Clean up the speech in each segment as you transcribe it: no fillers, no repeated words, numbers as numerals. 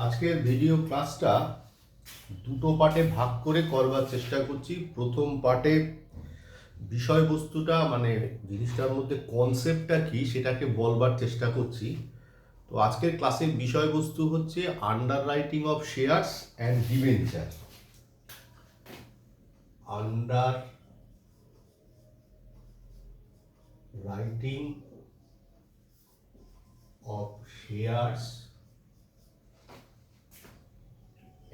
আজকের ভিডিও ক্লাসটা দুটো পার্টে ভাগ করে করবার চেষ্টা করছি। প্রথম পার্টে বিষয়বস্তুটা মানে জিনিসটার মধ্যে কনসেপ্টটা কি সেটাকে বলবার চেষ্টা করছি। তো আজকের ক্লাসের বিষয়বস্তু হচ্ছে under writing of shares and debenture. Under writing of shares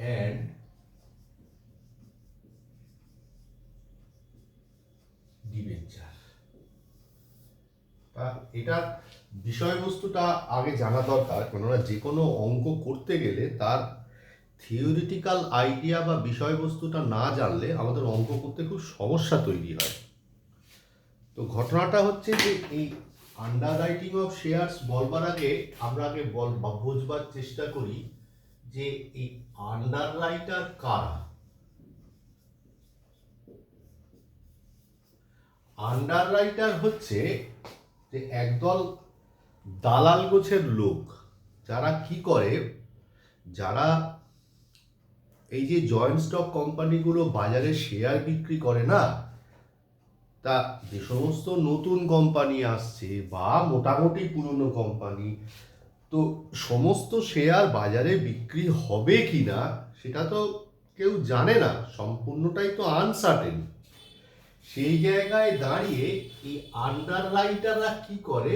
and debenture. এটার বিষয়বস্তুটা আগে জানা দরকার, কেননা যে কোনো অঙ্ক করতে গেলে তার থিওরিটিক্যাল আইডিয়া বা বিষয়বস্তুটা না জানলে আমাদের অঙ্ক করতে খুব সমস্যা তৈরি হয়। তো ঘটনাটা হচ্ছে যে এই আন্ডার রাইটিং অফ শেয়ারস বলবার আগে আমরা আগে বুঝবার চেষ্টা করি যে এই আন্ডার রাইটার কারা। আন্ডার রাইটার হচ্ছে যে একদল দালাল গোছের লোক, যারা কি করে, যারা এই যে জয়েন্ট স্টক কোম্পানিগুলো বাজারে শেয়ার বিক্রি করে না, তা যে সমস্ত নতুন কোম্পানি আসছে বা মোটামুটি পুরনো কোম্পানি, তো সমস্ত শেয়ার বাজারে বিক্রি হবে কি না সেটা তো কেউ জানে না, সম্পূর্ণটাই তো আনসার্টেন। সেই জায়গায় দাঁড়িয়ে এই আন্ডার রাইটাররা কি করে,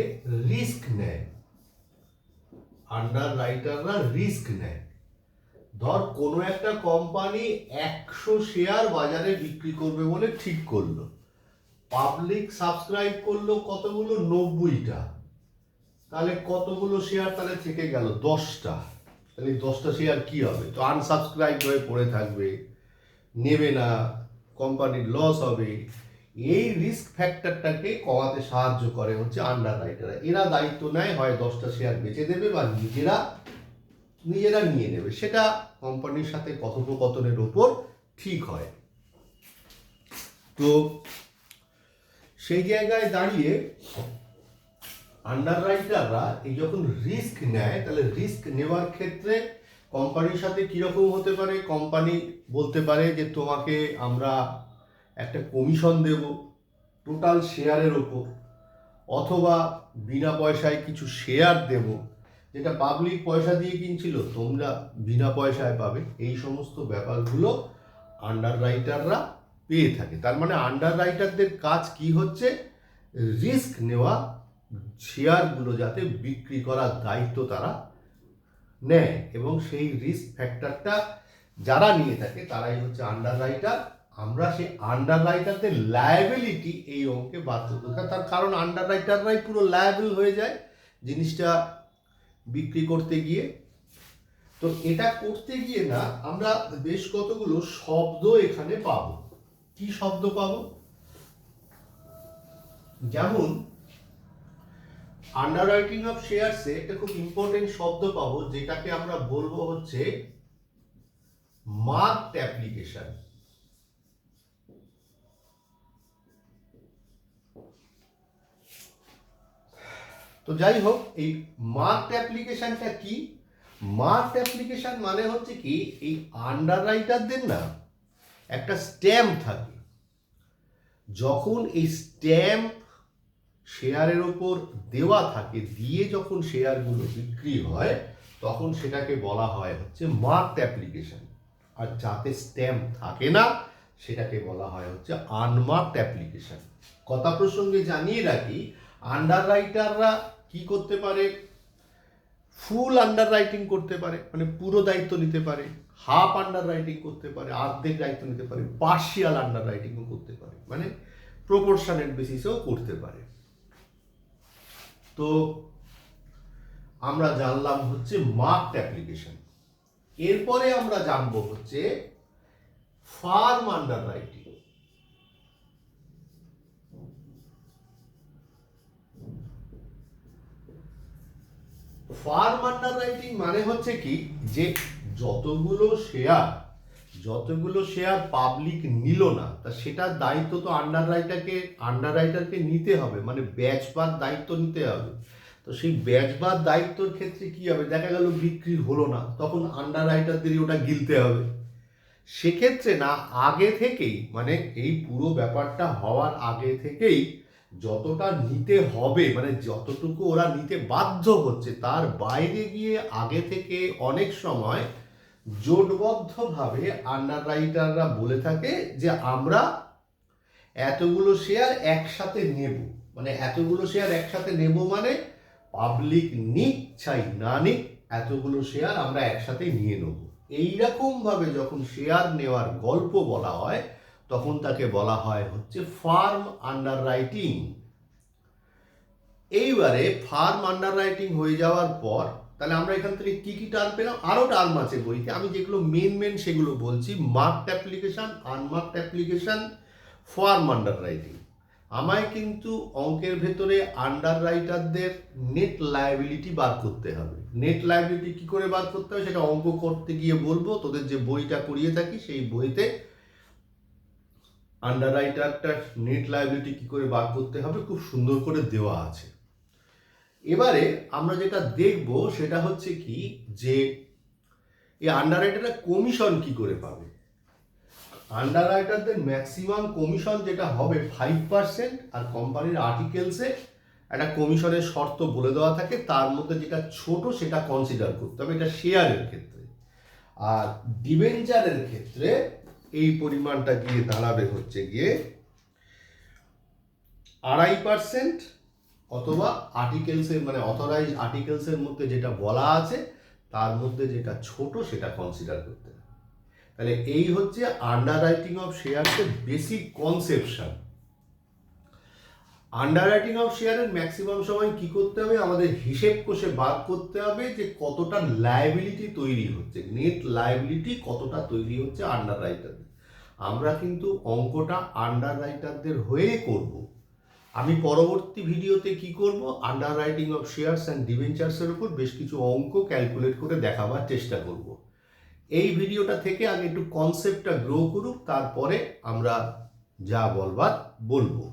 রিস্ক নেয়। আন্ডার রাইটাররা রিস্ক নেয়। ধর কোনো একটা কোম্পানি 100 শেয়ার বাজারে বিক্রি করবে বলে ঠিক করলো, পাবলিক সাবস্ক্রাইব করলো কতগুলো, 90টা, তাহলে কতগুলো শেয়ার তাহলে থেকে গেল 10টা। তাহলে 10টা শেয়ার কি হবে, তো আনসাবস্ক্রাইব হয়ে পড়ে থাকবে, নেবে না, কোম্পানির লস হবে। এই রিস্ক ফ্যাক্টরটাকে কমাতে সাহায্য করে হচ্ছে আন্ডার রাইটাররা। এরা দায়িত্ব নেয়, হয় 10টা শেয়ার বেচে দেবে বা নিজেরা নিয়ে নেবে, সেটা কোম্পানির সাথে কথোপকথনের উপর ঠিক হয়। তো সেই জায়গায় দাঁড়িয়ে আন্ডার রাইটাররা এই যখন রিস্ক নেয়, তাহলে রিস্ক নেওয়ার ক্ষেত্রে কোম্পানির সাথে কীরকম হতে পারে, কোম্পানি বলতে পারে যে তোমাকে আমরা একটা কমিশন দেব টোটাল শেয়ারের ওপর, অথবা বিনা পয়সায় কিছু শেয়ার দেব, যেটা পাবলিক পয়সা দিয়ে কিনছিল তোমরা বিনা পয়সায় পাবে। এই সমস্ত ব্যাপারগুলো আন্ডার রাইটাররা পেয়ে থাকে। তার মানে আন্ডার রাইটারদের কাজ কি হচ্ছে, রিস্ক নেওয়া, শেয়ারগুলো যাতে বিক্রি করার দায়িত্ব তারা নেয়, এবং সেই রিস্ক ফ্যাক্টরটা যারা নিয়ে থাকে তারাই হচ্ছে আন্ডার রাইটার। আমরা সেই আন্ডার রাইটারদের লায়াবিলিটি এই অঙ্কে বাদ করতে, তার কারণ আন্ডার রাইটাররাই পুরো লায়াবল হয়ে যায় জিনিসটা বিক্রি করতে গিয়ে। তো এটা করতে গিয়ে না আমরা বেশ কতগুলো শব্দ এখানে পাবো। কি শব্দ পাবো, যেমন আন্ডার রাইটিং অফ শেয়ারসে একটা খুব ইম্পর্টেন্ট শব্দ পাবো, যেটাকে আমরা বলবো হচ্ছে মার্কড অ্যাপ্লিকেশন। তো যাই হোক, এই মার্কড অ্যাপ্লিকেশনটা কি, মার্কড অ্যাপ্লিকেশন মানে হচ্ছে কি, এই আন্ডার রাইটারদের না একটা স্ট্যাম্প থাকে, যখন এই স্ট্যাম্প শেয়ারের ওপর দেওয়া থাকে, দিয়ে যখন শেয়ারগুলো বিক্রি হয় তখন সেটাকে বলা হয় হচ্ছে মার্কড অ্যাপ্লিকেশন। আর যাতে স্ট্যাম্প থাকে না সেটাকে বলা হয় হচ্ছে আনমার্কড অ্যাপ্লিকেশন। কথা প্রসঙ্গে জানিয়ে রাখি, আন্ডার রাইটাররা কি করতে পারে, ফুল আন্ডার রাইটিং করতে পারে, মানে পুরো দায়িত্ব নিতে পারে, হাফ আন্ডার রাইটিং করতে পারে, অর্ধেক দায়িত্ব নিতে পারে, পার্শিয়াল আন্ডার রাইটিংও করতে পারে, মানে প্রপোর্শনেট বেসিসেও করতে পারে। তো আমরা জানলাম হচ্ছে মার্কড অ্যাপ্লিকেশন। এরপরে আমরা জানবো হচ্ছে farm under writing. Farm under writing মানে হচ্ছে কি, যে যতগুলো শেয়ার পাবলিক নিল না, তা সেটার দায়িত্ব তো আন্ডার রাইটারকে নিতে হবে, মানে ব্যাচ পার দায়িত্ব নিতে হবে। তো সেই ব্যাচ বা দায়িত্বর ক্ষেত্রে কি হবে, দেখা গেল বিক্রি হলো না, তখন আন্ডার রাইটারদেরই ওটা গিলতে হবে। সেক্ষেত্রে না, আগে থেকেই মানে এই পুরো ব্যাপারটা হওয়ার আগে থেকেই যতটা নিতে হবে, মানে যতটুকু ওরা নিতে বাধ্য হচ্ছে তার বাইরে গিয়ে আগে থেকে অনেক সময় জোটবদ্ধভাবে আন্ডার রাইটাররা বলে থাকে যে আমরা এতগুলো শেয়ার একসাথে নেব। মানে এতগুলো শেয়ার একসাথে নেব মানে পাবলিক নিক চাই না নিক, এতগুলো শেয়ার আমরা একসাথে নিয়ে নেব। এইরকমভাবে যখন শেয়ার নেওয়ার গল্প বলা হয় তখন তাকে বলা হয় হচ্ছে ফার্ম আন্ডার রাইটিং। এইবারে ফার্ম আন্ডার রাইটিং হয়ে যাওয়ার পর তাহলে আমরা এখান থেকে কি কি টার্ম পেলাম, আরও টার্ম আছে বইতে, আমি যেগুলো মেন সেগুলো বলছি। Marked application, unmarked application, farm under writing. আমায় কিন্তু অঙ্কের ভেতরে আন্ডার রাইটারদের নেট লায়াবিলিটি বার করতে হবে। নেট লায়াবিলিটি কী করে বার করতে হবে সেটা অঙ্ক করতে গিয়ে বলবো। তোদের যে বইটা করিয়ে থাকি সেই বইতে আন্ডার রাইটারটার নেট লায়াবিলিটি কী করে বার করতে হবে খুব সুন্দর করে দেওয়া আছে। এবারে আমরা যেটা দেখব সেটা হচ্ছে কি, যে এই আন্ডার রাইটাররা কমিশন কি করে পাবে। আন্ডার রাইটারদের ম্যাক্সিমাম কমিশন যেটা হবে 5%, আর কোম্পানির আর্টিকেলসে একটা কমিশনের শর্ত বলে দেওয়া থাকে, তার মধ্যে যেটা ছোট সেটা কনসিডার করতে হবে, এটা শেয়ারের ক্ষেত্রে। আর ডিবেঞ্চারের ক্ষেত্রে এই পরিমাণটা গিয়ে দাঁড়াবে হচ্ছে গিয়ে 2.5%, অথবা আর্টিকেলসের মানে অথরাইজ আর্টিকেলসের মধ্যে যেটা বলা আছে তার মধ্যে যেটা ছোট সেটা কনসিডার করতে হবে। তাহলে এই হচ্ছে আন্ডার রাইটিং অফ শেয়ারের basic conception. Under writing of শেয়ারের ম্যাক্সিমাম সময় কি করতে হবে, আমাদের হিসেব কষে বার করতে হবে যে কতটা লায়াবিলিটি তৈরি হচ্ছে, নেট লায়াবিলিটি কতটা তৈরি হচ্ছে আন্ডার রাইটারদের। আমরা কিন্তু অঙ্কটা আন্ডার রাইটারদের হয়ে করব। আমি পরবর্তী ভিডিওতে কি করব, underwriting of shares and ডিবেঞ্চার্সের উপর বেশ কিছু অঙ্ক ক্যালকুলেট করে দেখাবার চেষ্টা করব। এই ভিডিওটা থেকে আগে একটু কনসেপ্টটা গ্রো করুক, তারপরে আমরা যা বলবার বলবো।